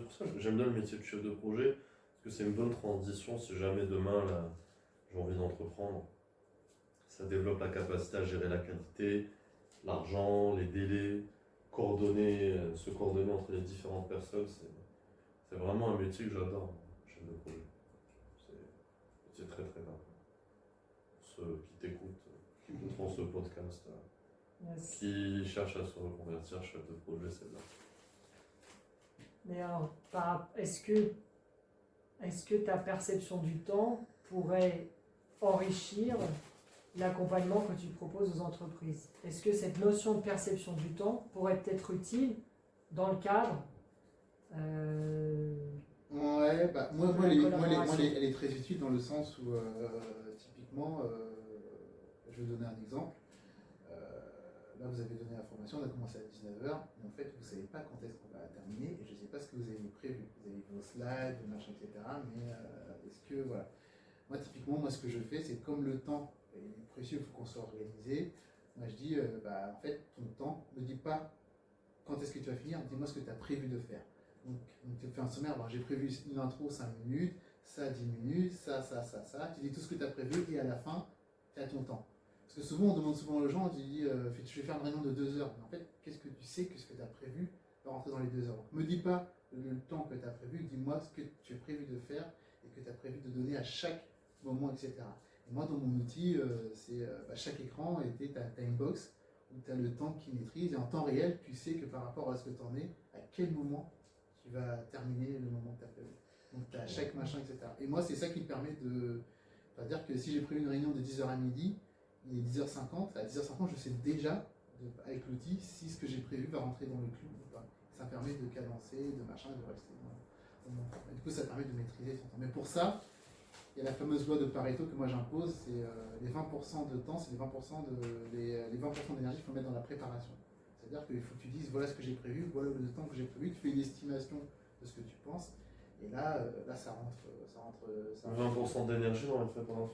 pour ça que j'aime bien le métier de chef de projet, parce que c'est une bonne transition si jamais demain là, j'ai envie d'entreprendre. Ça développe la capacité à gérer la qualité, l'argent, les délais, se coordonner entre les différentes personnes. C'est vraiment un métier que j'adore, chef de projet. C'est un métier très très bien. Ceux qui t'écoutent, qui écouteront ce podcast, Yes. qui cherchent à se reconvertir chef de projet, c'est bien. Mais alors, est-ce que ta perception du temps pourrait enrichir l'accompagnement que tu proposes aux entreprises? Est-ce que cette notion de perception du temps pourrait être utile dans le cadre Ouais, bah, moi, de la collaboration? elle est très utile dans le sens où, typiquement, je vais donner un exemple. Là, vous avez donné la formation, on a commencé à 19h, mais en fait, vous ne savez pas quand est-ce qu'on va terminer, et je ne sais pas ce que vous avez prévu. Vous avez vos slides, vos machins, etc. Mais est-ce que, voilà. Moi, typiquement, ce que je fais, c'est comme le temps est précieux, il faut qu'on soit organisé. Moi, je dis, en fait, ton temps, ne dis pas quand est-ce que tu vas finir, dis-moi ce que tu as prévu de faire. Donc tu fais un sommaire, alors j'ai prévu une intro 5 minutes, ça 10 minutes, ça. Tu dis tout ce que tu as prévu et à la fin, tu as ton temps. Parce que souvent, on demande souvent aux gens, on dit, je vais faire une réunion de 2 heures. Mais en fait, qu'est-ce que tu sais que ce que tu as prévu va rentrer dans les 2 heures. Donc, me dis pas le temps que tu as prévu, dis-moi ce que tu as prévu de faire et que tu as prévu de donner à chaque moment, etc. Et moi, dans mon outil, chaque écran était ta inbox où tu as le temps qui maîtrise et en temps réel, tu sais que par rapport à ce que tu en es, à quel moment tu vas terminer le moment que tu as prévu. Donc tu as chaque machin, etc. Et moi, c'est ça qui me permet de. C'est-à-dire que si j'ai prévu une réunion de 10h à midi, il est 10h50, à 10h50, je sais déjà, avec l'outil, si ce que j'ai prévu va rentrer dans le clou ou pas. Ça permet de cadencer, de machin, de rester dans mon temps. Et du coup, ça permet de maîtriser son temps. Mais pour ça, il y a la fameuse loi de Pareto que moi j'impose, c'est les 20% de temps, c'est les 20% d'énergie qu'il faut mettre dans la préparation. C'est-à-dire qu'il faut que tu dises voilà ce que j'ai prévu, voilà le temps que j'ai prévu, tu fais une estimation de ce que tu penses, et là ça rentre 20% d'énergie dans la préparation.